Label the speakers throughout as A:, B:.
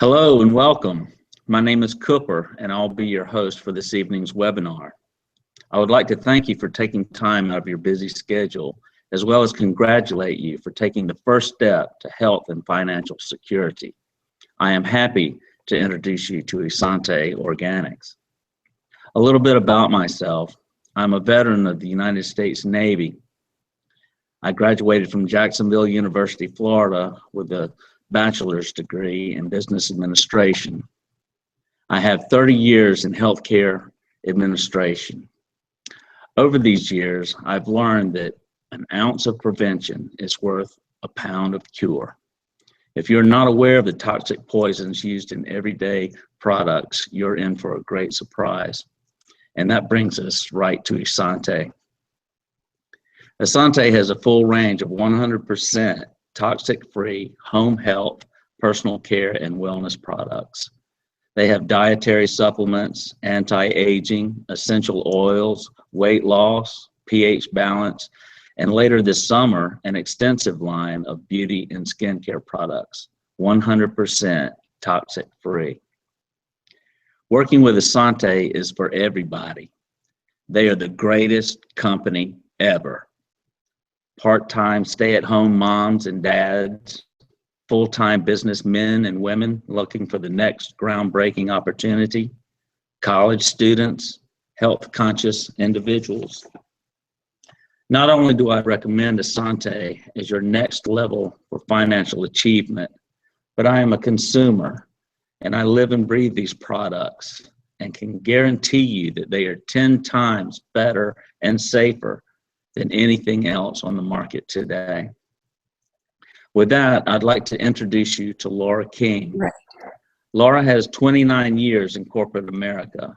A: Hello and welcome. My name is Cooper and I'll be your host for this evening's webinar. I would like to thank you for taking time out of your busy schedule, as well as congratulate you for taking the first step to health and financial security. I am happy to introduce you to Asante Organics. A little bit about myself. I'm a veteran of the United States Navy. I graduated from Jacksonville University, Florida with a bachelor's degree in business administration. I have 30 years in healthcare administration. Over these years, I've learned that an ounce of prevention is worth a pound of cure. If you're not aware of the toxic poisons used in everyday products, you're in for a great surprise. And that brings us right to Asante. Asante has a full range of 100% toxic-free home health, personal care, and wellness products. They have dietary supplements, anti-aging, essential oils, weight loss, pH balance, and later this summer, an extensive line of beauty and skincare products, 100% toxic-free. Working with Asante is for everybody. They are the greatest company ever. Part-time stay-at-home moms and dads, full-time businessmen and women looking for the next groundbreaking opportunity, college students, health-conscious individuals. Not only do I recommend Asante as your next level for financial achievement, but I am a consumer and I live and breathe these products and can guarantee you that they are 10 times better and safer than anything else on the market today. With that, I'd like to introduce you to Laura King.
B: Right.
A: Laura has 29 years in corporate America.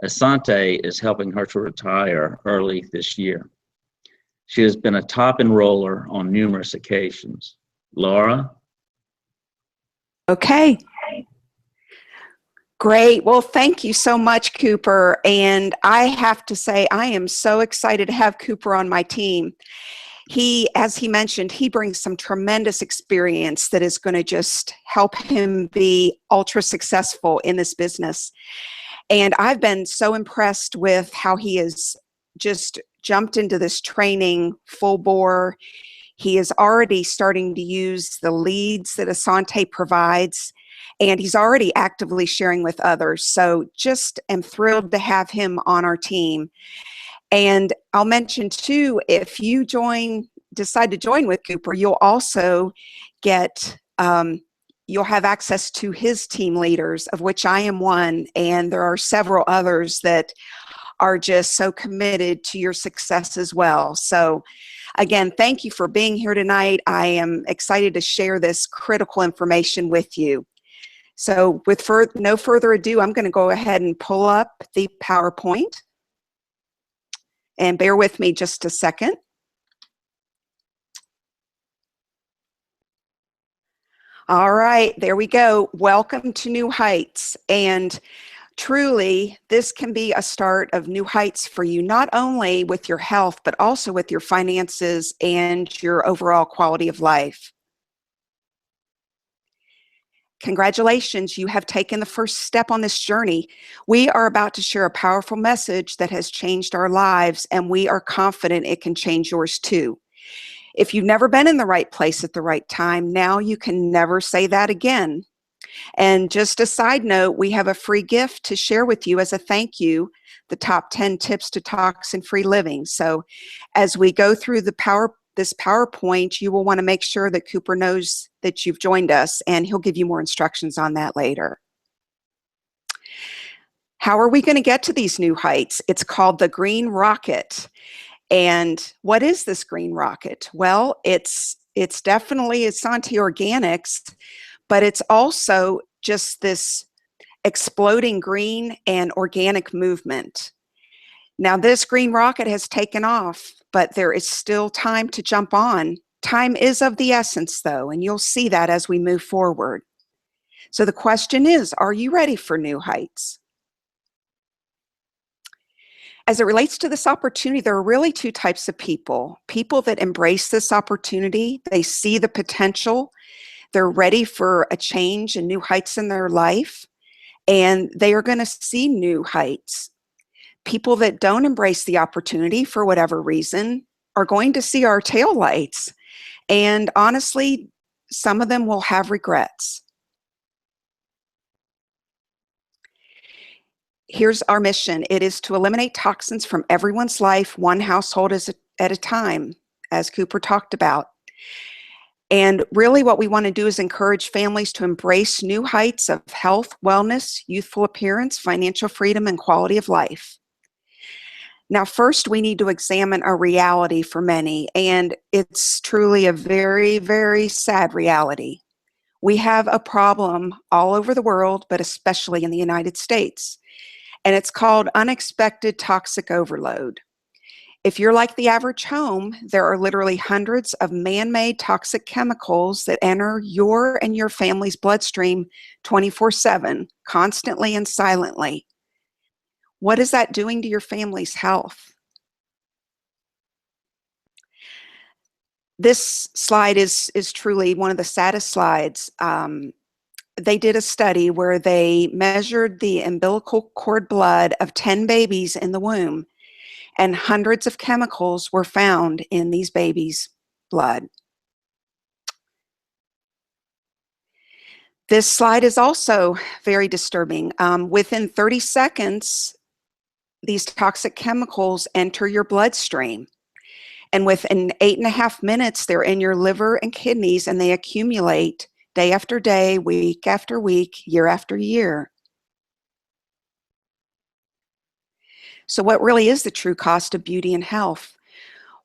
A: Asante is helping her to retire early this year. She has been a top enroller on numerous occasions. Laura?
B: Okay. Great. Well, thank you so much, Cooper. And I have to say, I am so excited to have Cooper on my team. As he mentioned, he brings some tremendous experience that is going to just help him be ultra successful in this business. And I've been so impressed with how he has just jumped into this training full bore. He is already starting to use the leads that Asante provides, and he's already actively sharing with others. So just am thrilled to have him on our team. And I'll mention too, if you decide to join with Cooper, you'll also get, you'll have access to his team leaders, of which I am one, and there are several others that are just so committed to your success as well. So again, thank you for being here tonight. I am excited to share this critical information with you. So with no further ado, I'm going to go ahead and pull up the PowerPoint. And bear with me just a second. All right, there we go. Welcome to New Heights. And truly, this can be a start of new heights for you, not only with your health, but also with your finances and your overall quality of life. Congratulations, you have taken the first step on this journey. We are about to share a powerful message that has changed our lives, and we are confident it can change yours too. If you've never been in the right place at the right time, now you can never say that again. And just a side note, we have a free gift to share with you as a thank you, the top 10 tips to toxin-free living. So as we go through this PowerPoint, you will want to make sure that Cooper knows that you've joined us, and he'll give you more instructions on that later. How are we going to get to these new heights? It's called the Green Rocket. And what is this Green Rocket? Well, it's definitely Asante Organics, but it's also just this exploding green and organic movement. Now, this Green Rocket has taken off, but there is still time to jump on. Time is of the essence, though, and you'll see that as we move forward. So the question is, are you ready for new heights? As it relates to this opportunity, there are really two types of people. People that embrace this opportunity, they see the potential, They're ready for a change and new heights in their life, and they are going to see new heights. People that don't embrace the opportunity for whatever reason are going to see our taillights. And honestly, some of them will have regrets. Here's our mission. It is to eliminate toxins from everyone's life, one household at a time, as Cooper talked about. And really what we want to do is encourage families to embrace new heights of health, wellness, youthful appearance, financial freedom, and quality of life. Now, first, we need to examine a reality for many, and it's truly a very, very sad reality. We have a problem all over the world, but especially in the United States, and it's called unexpected toxic overload. If you're like the average home, there are literally hundreds of man-made toxic chemicals that enter your and your family's bloodstream 24/7, constantly and silently. What is that doing to your family's health? This slide is truly one of the saddest slides. They did a study where they measured the umbilical cord blood of 10 babies in the womb, and hundreds of chemicals were found in these babies' blood. This slide is also very disturbing. Within 30 seconds, these toxic chemicals enter your bloodstream. And within 8.5 minutes, they're in your liver and kidneys, and they accumulate day after day, week after week, year after year. So what really is the true cost of beauty and health?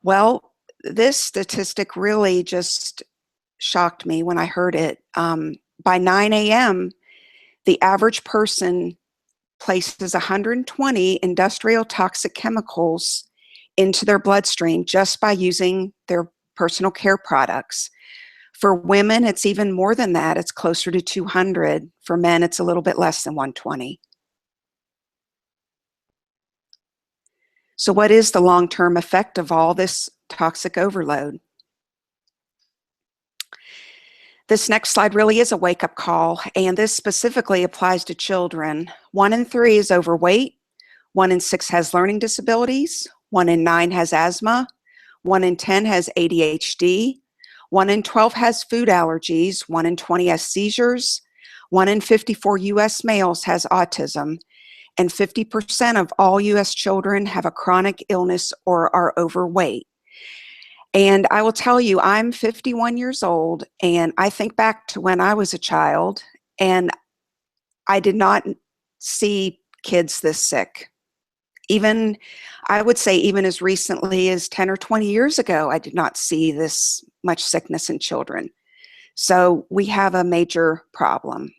B: Well, this statistic really just shocked me when I heard it. By 9 a.m., the average person places 120 industrial toxic chemicals into their bloodstream just by using their personal care products. For women, it's even more than that. It's closer to 200. For men, it's a little bit less than 120. So what is the long-term effect of all this toxic overload? This next slide really is a wake-up call, and this specifically applies to children. 1 in 3 is overweight, 1 in 6 has learning disabilities, 1 in 9 has asthma, 1 in 10 has ADHD, 1 in 12 has food allergies, 1 in 20 has seizures, 1 in 54 U.S. males has autism, and 50% of all U.S. children have a chronic illness or are overweight. And I will tell you, I'm 51 years old, and I think back to when I was a child, and I did not see kids this sick. Even, I would say even as recently as 10 or 20 years ago, I did not see this much sickness in children. So we have a major problem.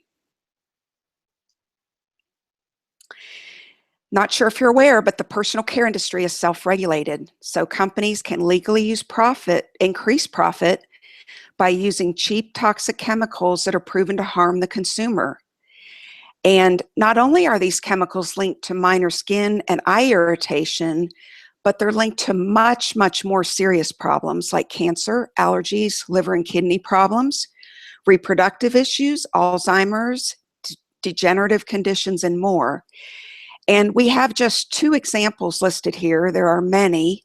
B: Not sure if you're aware, but the personal care industry is self-regulated. So companies can legally increase profit by using cheap toxic chemicals that are proven to harm the consumer. And not only are these chemicals linked to minor skin and eye irritation, but they're linked to much, much more serious problems like cancer, allergies, liver and kidney problems, reproductive issues, Alzheimer's, degenerative conditions, and more. And we have just 2 examples listed here. There are many.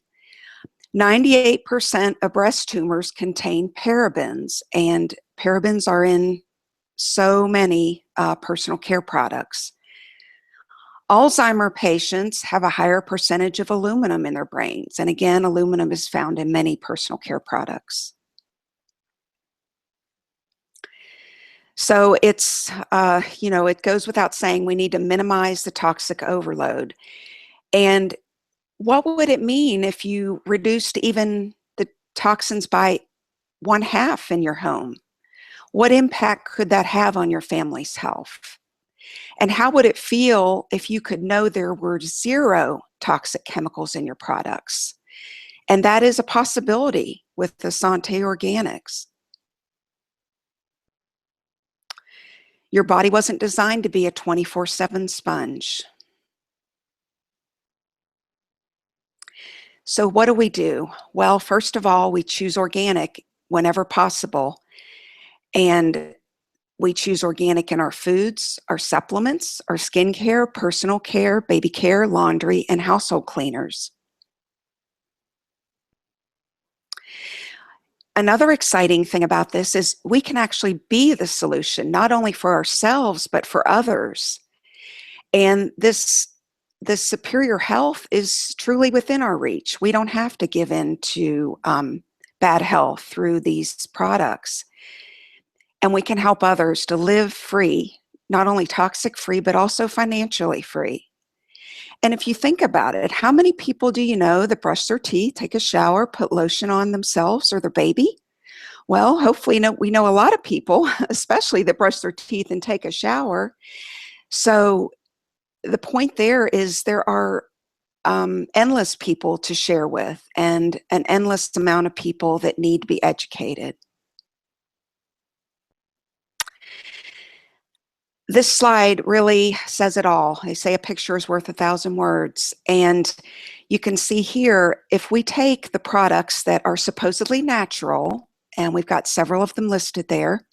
B: 98% of breast tumors contain parabens, and parabens are in so many personal care products. Alzheimer patients have a higher percentage of aluminum in their brains. And again, aluminum is found in many personal care products. So it's, it goes without saying we need to minimize the toxic overload. And what would it mean if you reduced even the toxins by 1/2 in your home? What impact could that have on your family's health? And how would it feel if you could know there were 0 toxic chemicals in your products? And that is a possibility with the Sante Organics. Your body wasn't designed to be a 24/7 sponge. So what do? Well, first of all, we choose organic whenever possible. And we choose organic in our foods, our supplements, our skincare, personal care, baby care, laundry, and household cleaners. Another exciting thing about this is we can actually be the solution, not only for ourselves, but for others. And this superior health is truly within our reach. We don't have to give in to bad health through these products. And we can help others to live free, not only toxic free, but also financially free. And if you think about it, how many people do you know that brush their teeth, take a shower, put lotion on themselves or their baby? Well, hopefully we know a lot of people, especially that brush their teeth and take a shower. So the point there is there are endless people to share with and an endless amount of people that need to be educated. This slide really says it all. They say a picture is worth 1,000 words. And you can see here, if we take the products that are supposedly natural, and we've got several of them listed there,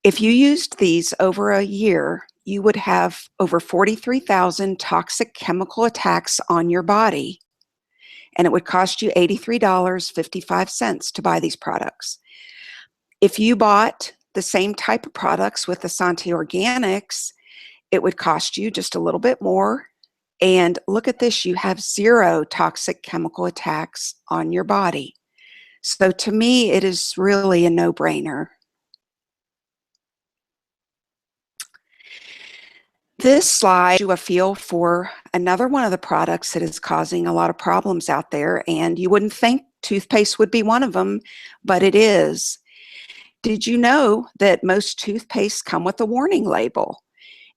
B: if you used these over a year, you would have over 43,000 toxic chemical attacks on your body. And it would cost you $83.55 to buy these products. If you bought the same type of products with Asante Organics, it would cost you just a little bit more. And look at this, you have 0 toxic chemical attacks on your body. So to me, it is really a no-brainer. This slide gives you a feel for another one of the products that is causing a lot of problems out there, and you wouldn't think toothpaste would be one of them, but it is. Did you know that most toothpastes come with a warning label?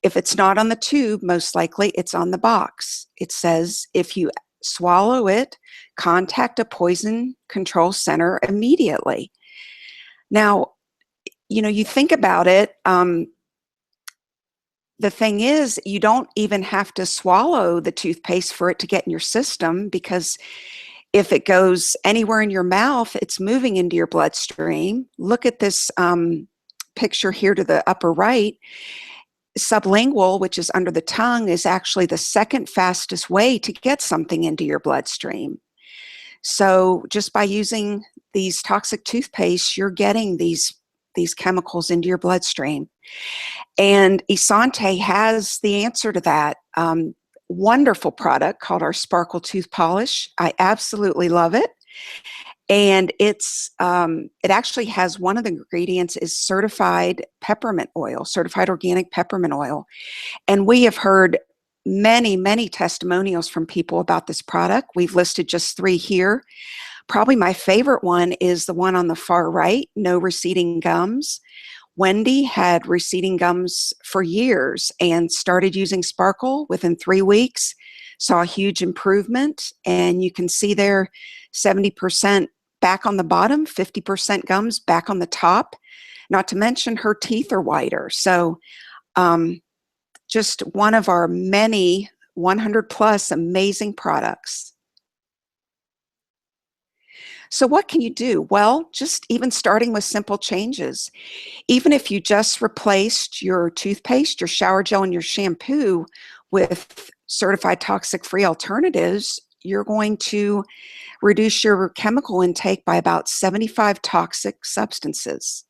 B: If it's not on the tube, most likely it's on the box. It says, if you swallow it, contact a poison control center immediately. Now, you think about it, the thing is, you don't even have to swallow the toothpaste for it to get in your system, because if it goes anywhere in your mouth, it's moving into your bloodstream. Look at this picture here to the upper right. Sublingual, which is under the tongue, is actually the second fastest way to get something into your bloodstream. So just by using these toxic toothpaste, you're getting these chemicals into your bloodstream. And Asante has the answer to that. Wonderful product called our Sparkle Tooth Polish. I absolutely love it. And it actually has, one of the ingredients is certified peppermint oil, certified organic peppermint oil. And we have heard many, many testimonials from people about this product. We've listed just 3 here. Probably my favorite one is the one on the far right, no receding gums. Wendy had receding gums for years and started using Sparkle within 3 weeks, saw a huge improvement, and you can see there 70% back on the bottom, 50% gums back on the top, not to mention her teeth are whiter. So just one of our many 100 plus amazing products. So what can you do? Well, just even starting with simple changes. Even if you just replaced your toothpaste, your shower gel, and your shampoo with certified toxic-free alternatives, you're going to reduce your chemical intake by about 75 toxic substances.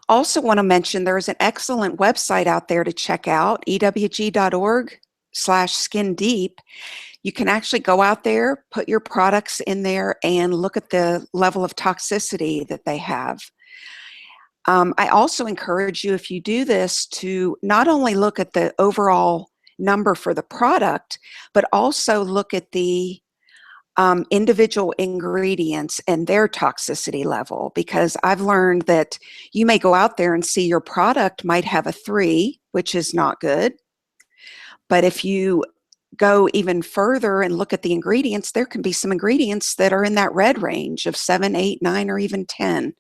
B: Also want to mention there's an excellent website out there to check out, ewg.org/skindeep. You can actually go out there, put your products in there, and look at the level of toxicity that they have. I also encourage you, if you do this, to not only look at the overall number for the product, but also look at the individual ingredients and their toxicity level, because I've learned that you may go out there and see your product might have a 3, which is not good. But if you go even further and look at the ingredients, there can be some ingredients that are in that red range of 7, 8, 9, or even 10.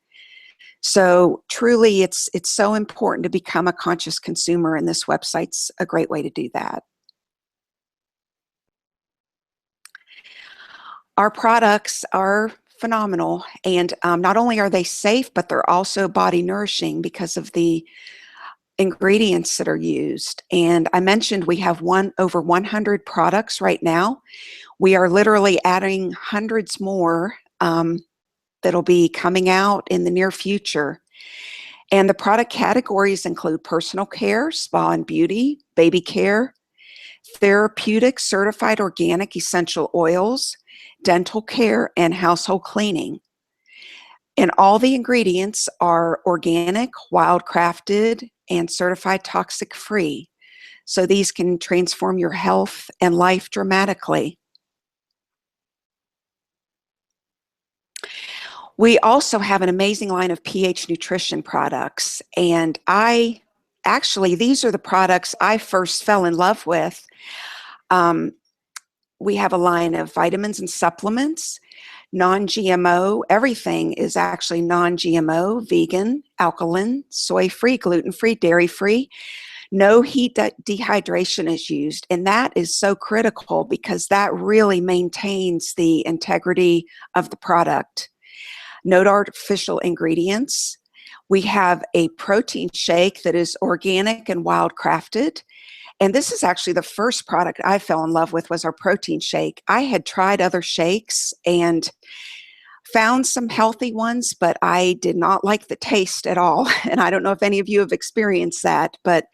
B: So truly, it's so important to become a conscious consumer, and this website's a great way to do that. Our products are phenomenal. And not only are they safe, but they're also body nourishing because of the ingredients that are used. And I mentioned we have over 100 products right now. We are literally adding hundreds more that'll be coming out in the near future. And the product categories include personal care, spa and beauty, baby care, therapeutic, certified organic essential oils, dental care, and household cleaning. And all the ingredients are organic, wild-crafted, and certified toxic-free. So these can transform your health and life dramatically. We also have an amazing line of pH nutrition products. And these are the products I first fell in love with. We have a line of vitamins and supplements, non-GMO. Everything is actually non-GMO, vegan, alkaline, soy-free, gluten-free, dairy-free. No heat dehydration is used, and that is so critical because that really maintains the integrity of the product. No artificial ingredients. We have a protein shake that is organic and wild-crafted. And this is actually the first product I fell in love with, was our protein shake. I had tried other shakes and found some healthy ones, but I did not like the taste at all. And I don't know if any of you have experienced that, but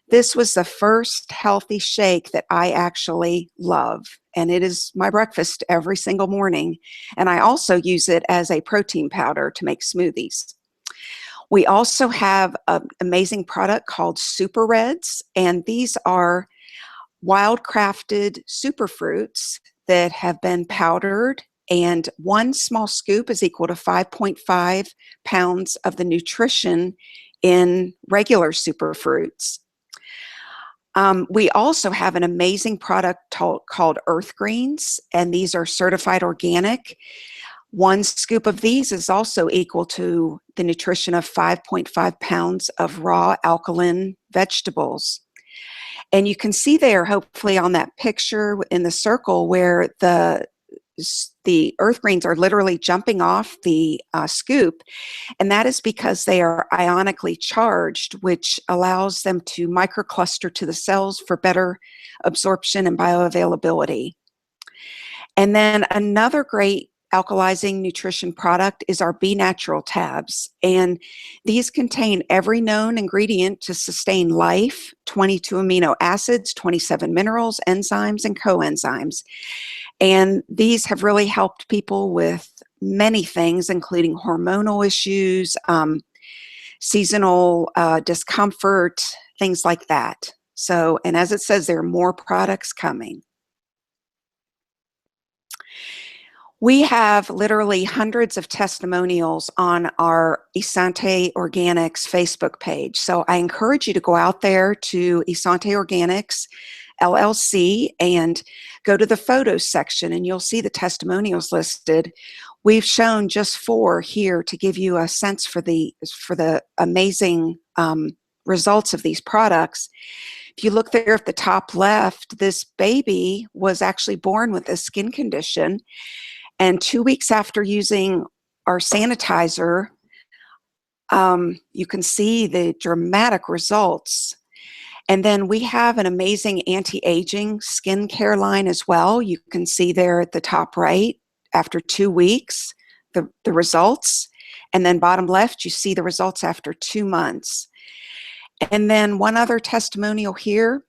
B: this was the first healthy shake that I actually love. And it is my breakfast every single morning. And I also use it as a protein powder to make smoothies. We also have an amazing product called Super Reds, and these are wild-crafted superfruits that have been powdered, and one small scoop is equal to 5.5 pounds of the nutrition in regular superfruits. We also have an amazing product called Earth Greens, and these are certified organic. One scoop of these is also equal to the nutrition of 5.5 pounds of raw alkaline vegetables. And you can see there, hopefully on that picture in the circle, where the Earth Greens are literally jumping off the scoop, and that is because they are ionically charged, which allows them to microcluster to the cells for better absorption and bioavailability. And then another great alkalizing nutrition product is our Be Natural tabs, and these contain every known ingredient to sustain life: 22 amino acids, 27 minerals, enzymes, and coenzymes. And these have really helped people with many things, including hormonal issues, seasonal discomfort, things like that. So, and as it says, there are more products coming. We have literally hundreds of testimonials on our Isante Organics Facebook page. So I encourage you to go out there to Isante Organics LLC and go to the photos section, and you'll see the testimonials listed. We've shown just 4 here to give you a sense for the amazing results of these products. If you look there at the top left, this baby was actually born with a skin condition. And 2 weeks after using our sanitizer, you can see the dramatic results. And then we have an amazing anti-aging skincare line as well. You can see there at the top right, after 2 weeks, the results. And then bottom left, you see the results after 2 months. And then one other testimonial here.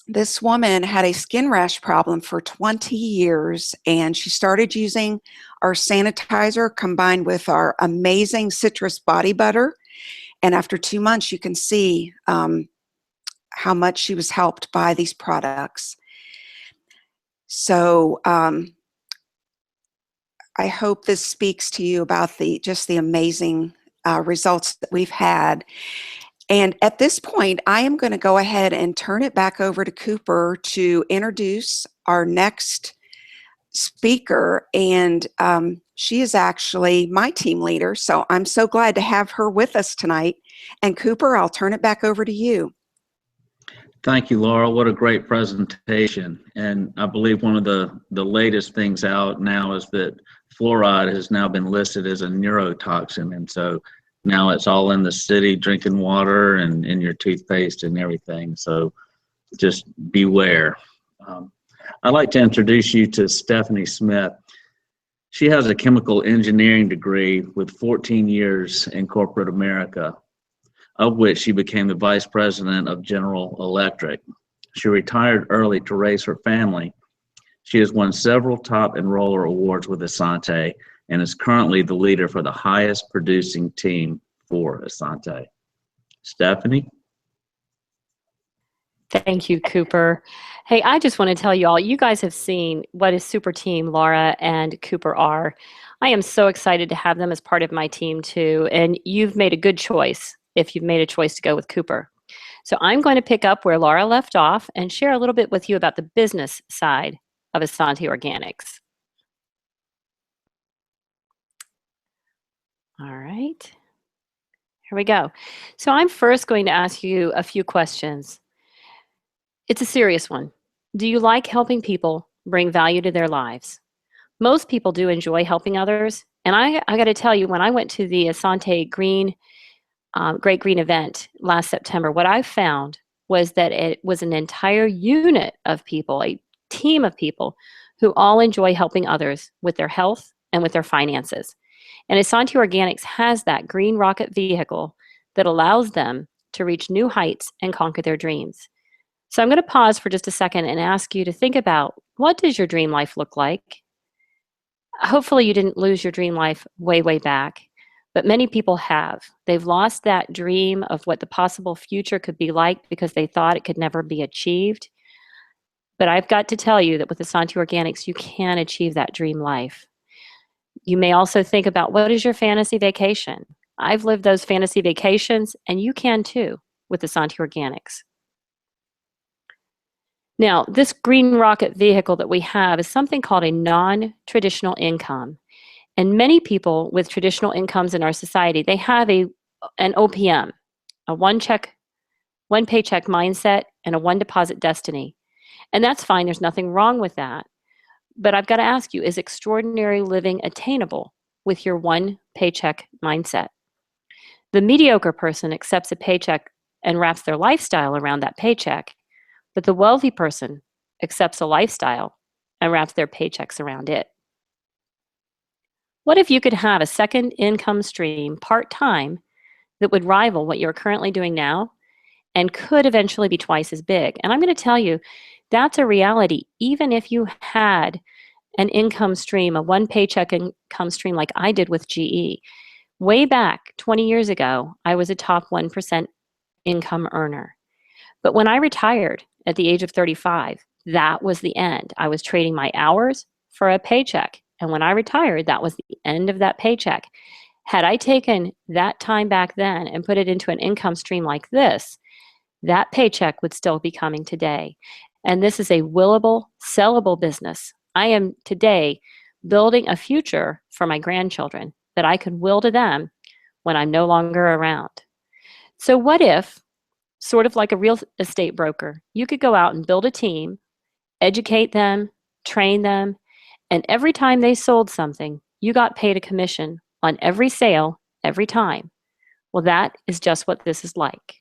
B: This woman had a skin rash problem for 20 years, and she started using our sanitizer combined with our amazing citrus body butter. And after 2 months, you can see how much she was helped by these products. So I hope this speaks to you about just the amazing results that we've had. And at this point, I am going to go ahead and turn it back over to Cooper to introduce our next speaker. And she is actually my team leader, so I'm so glad to have her with us tonight. And Cooper, I'll turn it back over to you.
A: Thank you, Laura. What a great presentation. And I believe one of the latest things out now is that fluoride has now been listed as a neurotoxin. And so now it's all in the city, drinking water and in your toothpaste and everything. So just beware. I'd like to introduce you to Stephanie Smith. She has a chemical engineering degree with 14 years in corporate America, of which she became the vice president of General Electric. She retired early to raise her family. She has won several top enroller awards with Asante and is currently the leader for the highest producing team for Asante. Stephanie?
C: Thank you, Cooper. Hey, I just want to tell you all, you guys have seen what a super team Laura and Cooper are. I am so excited to have them as part of my team too, and you've made a good choice if you've made a choice to go with Cooper. So I'm going to pick up where Laura left off and share a little bit with you about the business side of Asante Organics. All right, here we go. So I'm first going to ask you a few questions. It's a serious one. Do you like helping people bring value to their lives? Most people do enjoy helping others. And I got to tell you, when I went to the Asante Green, Great Green event last September, what I found was that it was an entire unit of people, a team of people who all enjoy helping others with their health and with their finances. And Asante Organics has that green rocket vehicle that allows them to reach new heights and conquer their dreams. So I'm going to pause for just a second and ask you to think about, what does your dream life look like? Hopefully you didn't lose your dream life way, way back, but many people have. They've lost that dream of what the possible future could be like because they thought it could never be achieved. But I've got to tell you that with Asante Organics, you can achieve that dream life. You may also think about, what is your fantasy vacation? I've lived those fantasy vacations, and you can too with Asante Organics. Now, this green rocket vehicle that we have is something called a non-traditional income. And many people with traditional incomes in our society, they have an OPM, a one paycheck mindset, and a one deposit destiny. And that's fine, there's nothing wrong with that. But I've got to ask you, is extraordinary living attainable with your one paycheck mindset? The mediocre person accepts a paycheck and wraps their lifestyle around that paycheck. But the wealthy person accepts a lifestyle and wraps their paychecks around it. What if you could have a second income stream part-time that would rival what you're currently doing now and could eventually be twice as big? And I'm going to tell you, that's a reality. Even if you had an income stream, a one paycheck income stream like I did with GE, way back 20 years ago, I was a top 1% income earner. But when I retired at the age of 35, that was the end. I was trading my hours for a paycheck. And when I retired, that was the end of that paycheck. Had I taken that time back then and put it into an income stream like this, that paycheck would still be coming today. And this is a willable, sellable business. I am today building a future for my grandchildren that I can will to them when I'm no longer around. So what if, sort of like a real estate broker, you could go out and build a team, educate them, train them, and every time they sold something, you got paid a commission on every sale, every time. Well, that is just what this is like.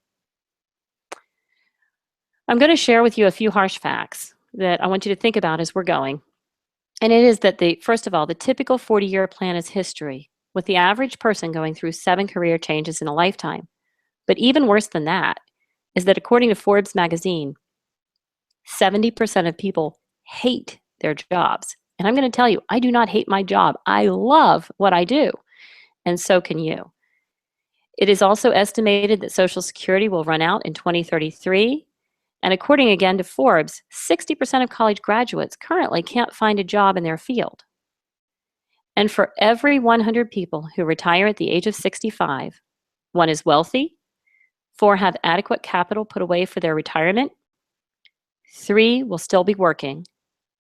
C: I'm going to share with you a few harsh facts that I want you to think about as we're going. And it is that, first of all, the typical 40-year plan is history, with the average person going through 7 career changes in a lifetime. But even worse than that is that according to Forbes magazine, 70% of people hate their jobs. And I'm going to tell you, I do not hate my job. I love what I do. And so can you. It is also estimated that Social Security will run out in 2033. And according again to Forbes, 60% of college graduates currently can't find a job in their field. And for every 100 people who retire at the age of 65, 1 is wealthy, 4 have adequate capital put away for their retirement, 3 will still be working,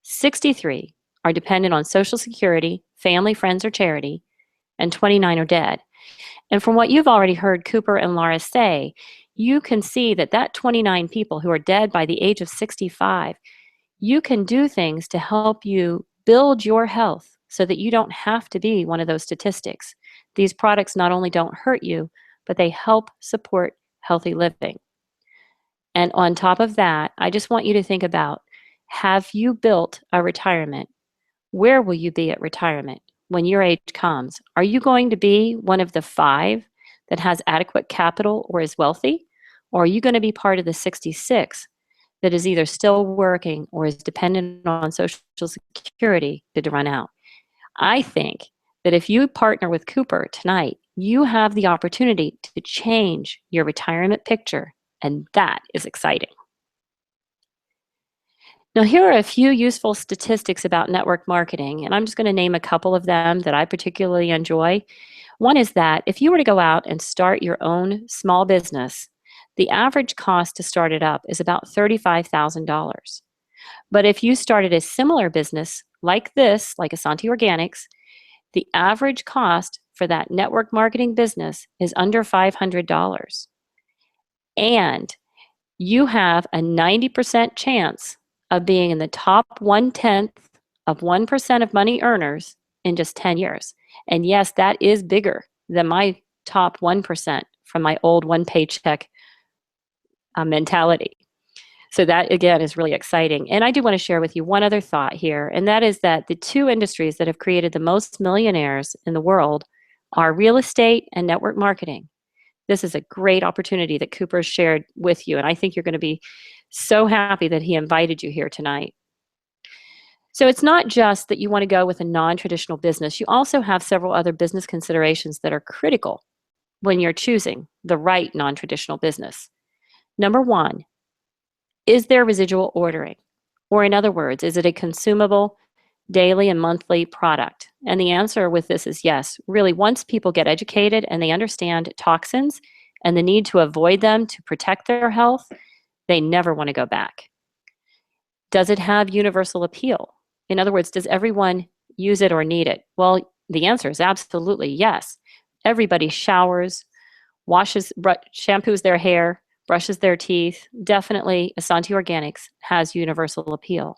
C: 63 are dependent on Social Security, family, friends, or charity, and 29 are dead. And from what you've already heard Cooper and Laura say, you can see that 29 people who are dead by the age of 65, you can do things to help you build your health so that you don't have to be one of those statistics. These products not only don't hurt you, but they help support healthy living. And on top of that, I just want you to think about, have you built a retirement? Where will you be at retirement when your age comes? Are you going to be one of the 5 that has adequate capital or is wealthy? Or are you going to be part of the 66 that is either still working or is dependent on Social Security to run out? I think that if you partner with Cooper tonight, you have the opportunity to change your retirement picture, and that is exciting. Now, here are a few useful statistics about network marketing, and I'm just going to name a couple of them that I particularly enjoy. One is that if you were to go out and start your own small business, the average cost to start it up is about $35,000. But if you started a similar business like this, like Asante Organics, the average cost for that network marketing business is under $500. And you have a 90% chance of being in the top 1/10 of 1% of money earners in just 10 years. And yes, that is bigger than my top 1% from my old one paycheck mentality. So that, again, is really exciting. And I do want to share with you one other thought here, and that is that the 2 industries that have created the most millionaires in the world are real estate and network marketing. This is a great opportunity that Cooper shared with you, and I think you're going to be so happy that he invited you here tonight. So it's not just that you want to go with a non-traditional business. You also have several other business considerations that are critical when you're choosing the right non-traditional business. Number 1, is there residual ordering? Or in other words, is it a consumable daily and monthly product? And the answer with this is yes. Really, once people get educated and they understand toxins and the need to avoid them to protect their health, they never want to go back. Does it have universal appeal? In other words, does everyone use it or need it? Well, the answer is absolutely yes. Everybody showers, shampoos their hair, brushes their teeth. Definitely, Asante Organics has universal appeal.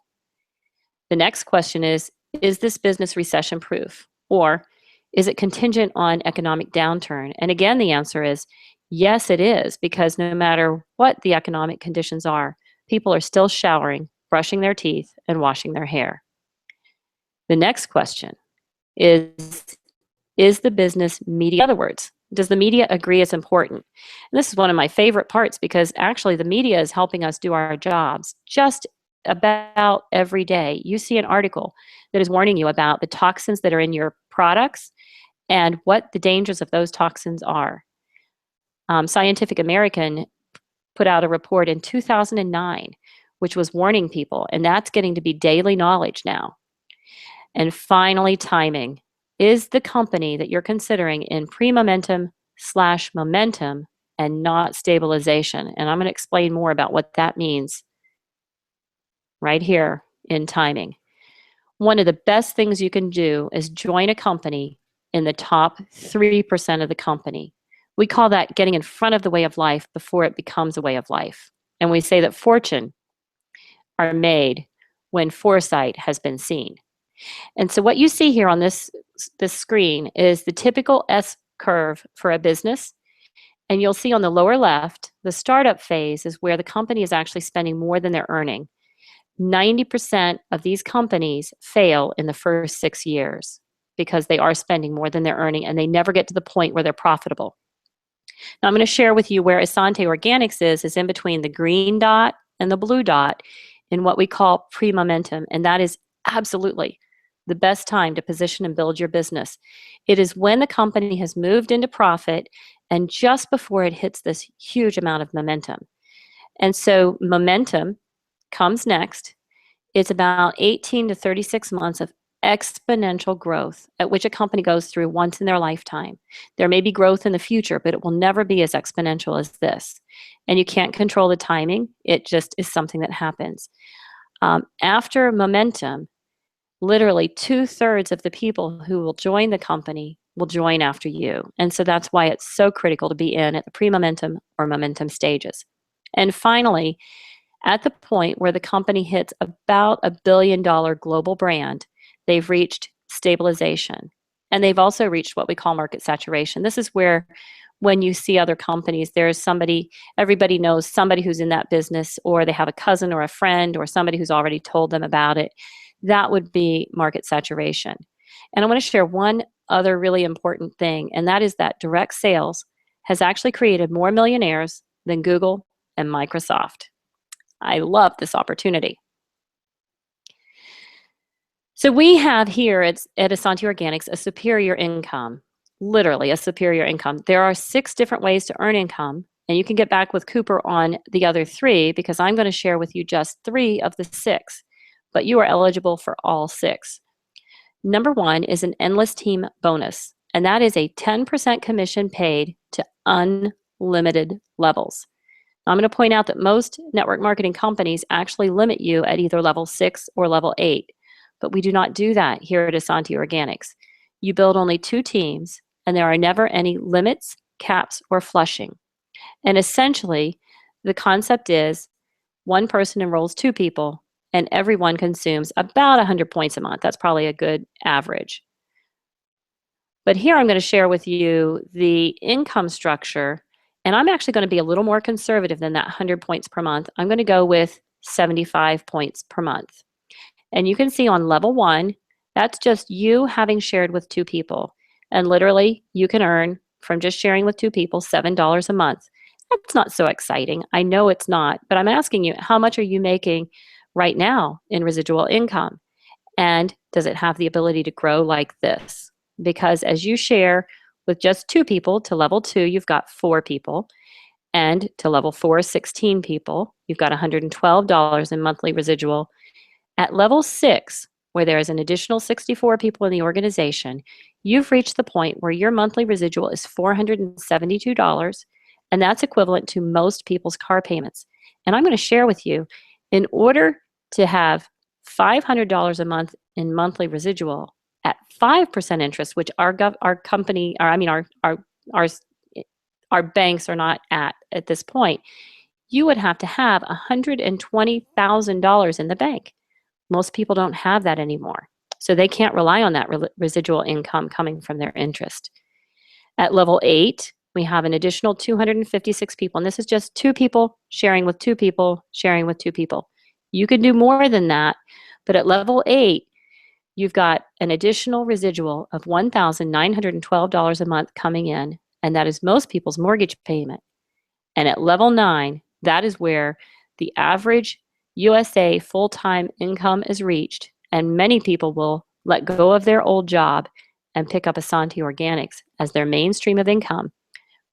C: The next question is this business recession proof? Or is it contingent on economic downturn? And again, the answer is yes, it is, because no matter what the economic conditions are, people are still showering, brushing their teeth, and washing their hair. The next question is the business media? In other words, does the media agree it's important? And this is one of my favorite parts because actually the media is helping us do our jobs just about every day. You see an article that is warning you about the toxins that are in your products and what the dangers of those toxins are. Scientific American put out a report in 2009, which was warning people, and that's getting to be daily knowledge now. And finally, timing. Is the company that you're considering in pre-momentum/momentum and not stabilization? And I'm going to explain more about what that means right here in timing. One of the best things you can do is join a company in the top 3% of the company. We call that getting in front of the way of life before it becomes a way of life. And we say that fortune are made when foresight has been seen. And so what you see here on this screen is the typical S curve for a business. And you'll see on the lower left, the startup phase is where the company is actually spending more than they're earning. 90% of these companies fail in the first 6 years because they are spending more than they're earning and they never get to the point where they're profitable. Now I'm going to share with you where Asante Organics is in between the green dot and the blue dot in what we call pre-momentum. And that is absolutely the best time to position and build your business. It is when the company has moved into profit and just before it hits this huge amount of momentum. And so momentum comes next. It's about 18 to 36 months of exponential growth at which a company goes through once in their lifetime. There may be growth in the future, but it will never be as exponential as this. And you can't control the timing. It just is something that happens. After momentum, literally 2/3 of the people who will join the company will join after you. And so that's why it's so critical to be in at the pre-momentum or momentum stages. And finally, at the point where the company hits about $1 billion global brand, they've reached stabilization. And they've also reached what we call market saturation. This is where when you see other companies, there's somebody, everybody knows somebody who's in that business, or they have a cousin or a friend or somebody who's already told them about it. That would be market saturation. And I want to share one other really important thing, and that is that direct sales has actually created more millionaires than Google and Microsoft. I love this opportunity. So we have here at Asanti Organics a superior income, literally a superior income. There are 6 different ways to earn income, and you can get back with Cooper on the other 3 because I'm going to share with you just 3 of the 6, but you are eligible for all 6. Number 1 is an endless team bonus, and that is a 10% commission paid to unlimited levels. Now, I'm going to point out that most network marketing companies actually limit you at either level 6 or level 8. But we do not do that here at Asanti Organics. You build only 2 teams, and there are never any limits, caps, or flushing. And essentially, the concept is one person enrolls 2 people, and everyone consumes about 100 points a month. That's probably a good average. But here I'm going to share with you the income structure, and I'm actually going to be a little more conservative than that 100 points per month. I'm going to go with 75 points per month. And you can see on level 1, that's just you having shared with 2 people. And literally, you can earn from just sharing with 2 people $7 a month. That's not so exciting. I know it's not, but I'm asking you, how much are you making right now in residual income? And does it have the ability to grow like this? Because as you share with just 2 people to level 2, you've got 4 people. And to level 4, 16 people, you've got $112 in monthly residual. At level 6, where there is an additional 64 people in the organization, you've reached the point where your monthly residual is $472, and that's equivalent to most people's car payments. And I'm going to share with you, in order to have $500 a month in monthly residual at 5% interest, which our banks are not at this point, you would have to have $120,000 in the bank. Most people don't have that anymore. So they can't rely on that residual income coming from their interest. At level 8, we have an additional 256 people. And this is just 2 people sharing with 2 people, sharing with 2 people. You could do more than that. But at level 8, you've got an additional residual of $1,912 a month coming in. And that is most people's mortgage payment. And at level 9, that is where the average USA full-time income is reached, and many people will let go of their old job and pick up Asanti Organics as their main stream of income,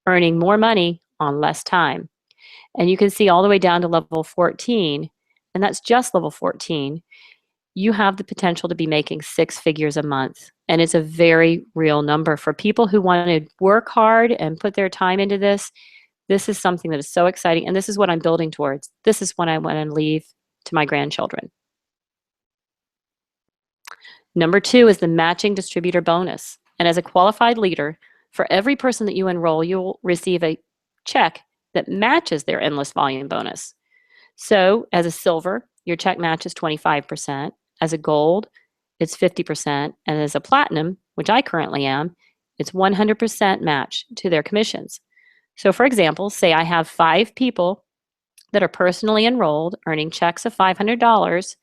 C: earning more money on less time. And you can see all the way down to level 14, and that's just level 14, you have the potential to be making 6 figures a month. And it's a very real number. For people who want to work hard and put their time into this, this is something that is so exciting, and this is what I'm building towards. This is what I want to leave to my grandchildren. Number 2 is the matching distributor bonus. And as a qualified leader, for every person that you enroll, you'll receive a check that matches their endless volume bonus. So as a silver, your check matches 25%. As a gold, it's 50%. And as a platinum, which I currently am, it's 100% match to their commissions. So for example, say I have 5 people that are personally enrolled earning checks of $500.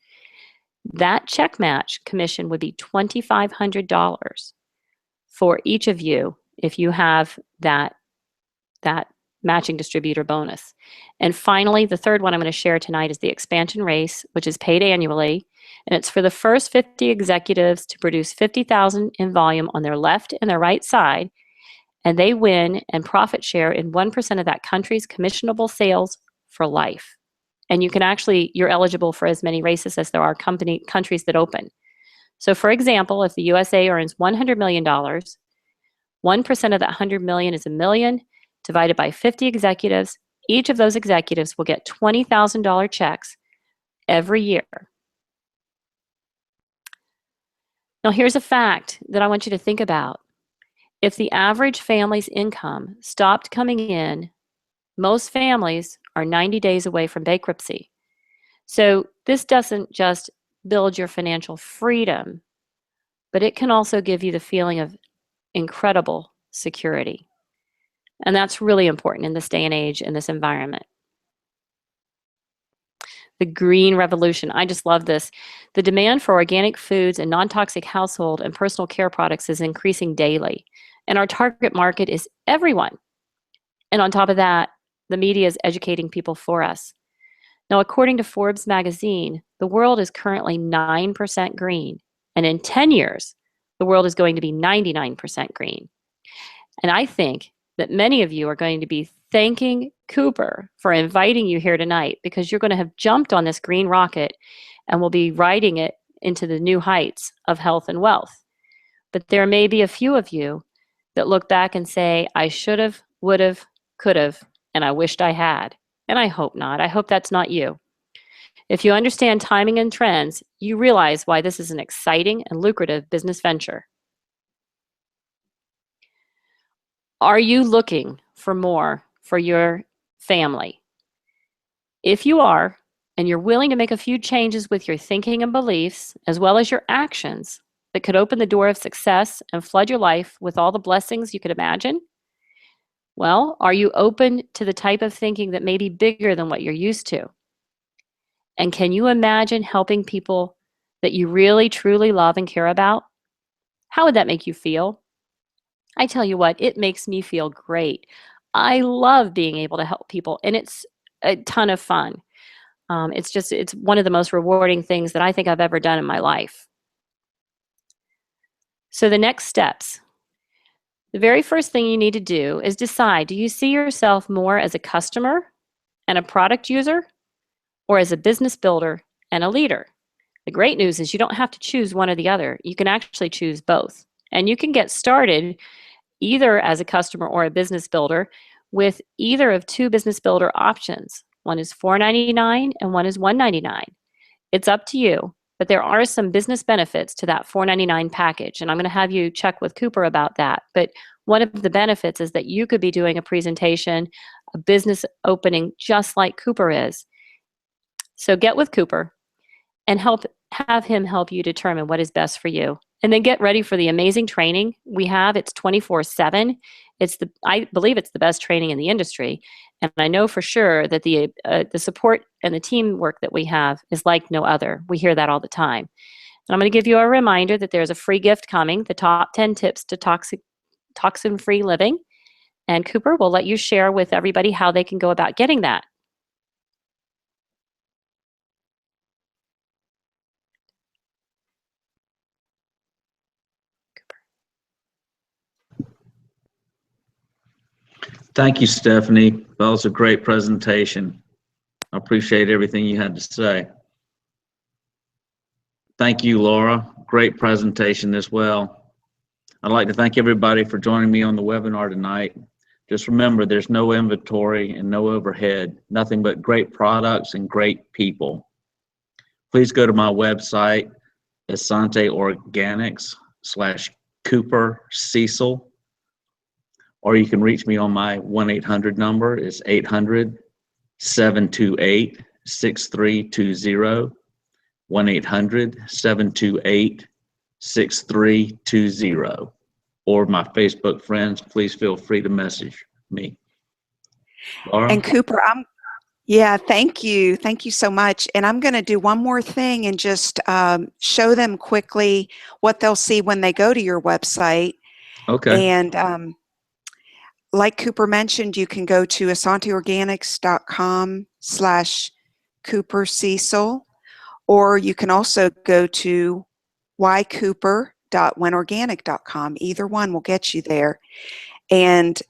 C: That check match commission would be $2,500 for each of you if you have that matching distributor bonus. And finally, the third one I'm going to share tonight is the expansion race, which is paid annually. And it's for the first 50 executives to produce 50,000 in volume on their left and their right side. And they win and profit share in 1% of that country's commissionable sales for life. And you can actually, you're eligible for as many races as there are countries that open. So for example, if the USA earns $100 million, 1% of that 100 million is $1 million divided by 50 executives. Each of those executives will get $20,000 checks every year. Now here's a fact that I want you to think about. If the average family's income stopped coming in, most families are 90 days away from bankruptcy. So this doesn't just build your financial freedom, but it can also give you the feeling of incredible security. And that's really important in this day and age, in this environment. The green revolution. I just love this. The demand for organic foods and non-toxic household and personal care products is increasing daily. And our target market is everyone. And on top of that, the media is educating people for us. Now, according to Forbes magazine, the world is currently 9% green. And in 10 years, the world is going to be 99% green. And I think that many of you are going to be thanking Cooper for inviting you here tonight, because you're going to have jumped on this green rocket and will be riding it into the new heights of health and wealth. But there may be a few of you that look back and say, I should have, would have, could have, and I wished I had. And I hope not. I hope that's not you. If you understand timing and trends, you realize why this is an exciting and lucrative business venture. Are you looking for more for your family? If you are, and you're willing to make a few changes with your thinking and beliefs, as well as your actions, that could open the door of success and flood your life with all the blessings you could imagine, well, are you open to the type of thinking that may be bigger than what you're used to? And can you imagine helping people that you really, truly love and care about? How would that make you feel? I tell you what, it makes me feel great. I love being able to help people, and it's a ton of fun. It's one of the most rewarding things that I think I've ever done in my life. So the next steps. The very first thing you need to do is decide, do you see yourself more as a customer and a product user, or as a business builder and a leader? The great news is you don't have to choose one or the other. You can actually choose both. And you can get started either as a customer or a business builder with either of two business builder options. One is $4.99 and one is $1.99. It's up to you, but there are some business benefits to that $4.99 package, and I'm going to have you check with Cooper about that. But one of the benefits is that you could be doing a presentation, a business opening, just like Cooper is. So get with Cooper and have him help you determine what is best for you. And then get ready for the amazing training we have. It's 24/7. I believe it's the best training in the industry. And I know for sure that the support and the teamwork that we have is like no other. We hear that all the time. And I'm going to give you a reminder that there's a free gift coming, the top 10 tips to toxin-free living. And Cooper will let you share with everybody how they can go about getting that.
A: Thank you, Stephanie. That was a great presentation. I appreciate everything you had to say. Thank you, Laura. Great presentation as well. I'd like to thank everybody for joining me on the webinar tonight. Just remember, there's no inventory and no overhead, nothing but great products and great people. Please go to my website, Asante Organics/Cooper Cecil, or you can reach me on my 1-800 number. It's 800-728-6320, 1-800-728-6320. Or my Facebook friends, please feel free to message me. Laura?
B: And Cooper, thank you. Thank you so much. And I'm going to do one more thing and just show them quickly what they'll see when they go to your website.
A: Okay.
B: And like Cooper mentioned, you can go to asanteorganics.com/Cooper Cecil, or you can also go to ycooper.winorganic.com. Either one will get you there. And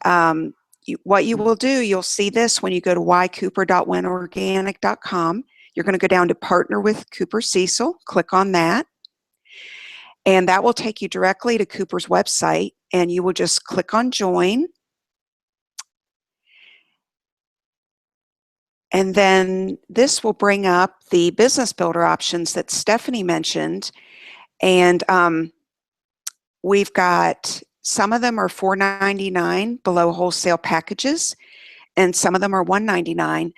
B: what you will do, you'll see this when you go to ycooper.winorganic.com. You're going to go down to Partner with Cooper Cecil. Click on that. And that will take you directly to Cooper's website. And you will just click on Join. And then this will bring up the business builder options that Stephanie mentioned. And we've got, some of them are $4.99 below wholesale packages, and some of them are $1.99.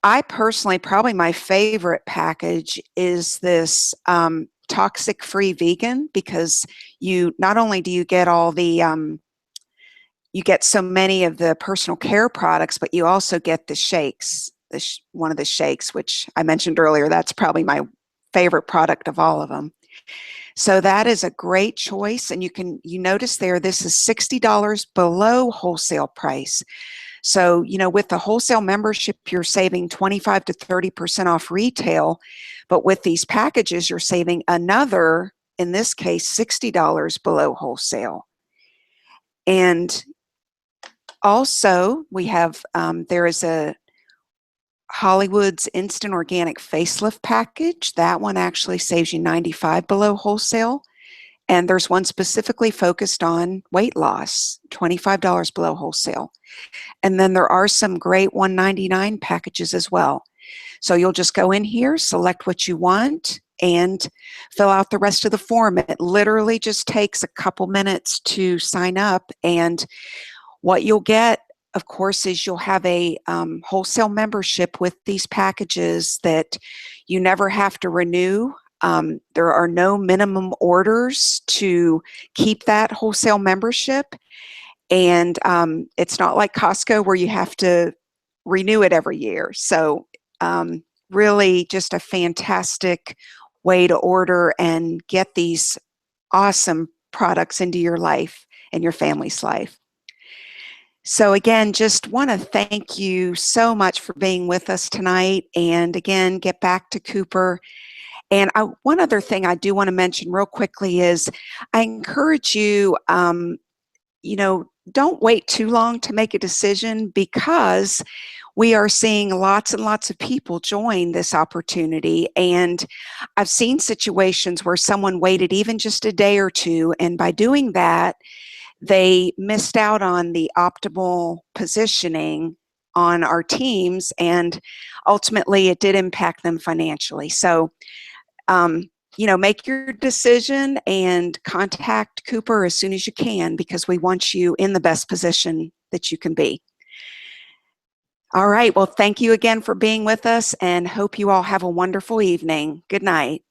B: I personally, probably my favorite package is this toxic free vegan, because you not only do you get all the you get so many of the personal care products, but you also get the shakes, one of the shakes, which I mentioned earlier. That's probably my favorite product of all of them. So that is a great choice. And you notice there, this is $60 below wholesale price. So, with the wholesale membership, you're saving 25 to 30% off retail. But with these packages, you're saving another, in this case, $60 below wholesale. And also, we have, there is a Hollywood's Instant Organic Facelift package. That one actually saves you $95 below wholesale. And there's one specifically focused on weight loss, $25 below wholesale. And then there are some great $199 packages as well. So you'll just go in here, select what you want, and fill out the rest of the form. It literally just takes a couple minutes to sign up. And what you'll get, of course, is you'll have a wholesale membership with these packages that you never have to renew. There are no minimum orders to keep that wholesale membership. And it's not like Costco where you have to renew it every year. So really just a fantastic way to order and get these awesome products into your life and your family's life. So again, just want to thank you so much for being with us tonight. And again, get back to Cooper. And one other thing I do want to mention real quickly is I encourage you, don't wait too long to make a decision, because we are seeing lots and lots of people join this opportunity. And I've seen situations where someone waited even just a day or two, and by doing that, they missed out on the optimal positioning on our teams, and ultimately it did impact them financially. So, make your decision and contact Cooper as soon as you can, because we want you in the best position that you can be. All right. Well, thank you again for being with us, and hope you all have a wonderful evening. Good night.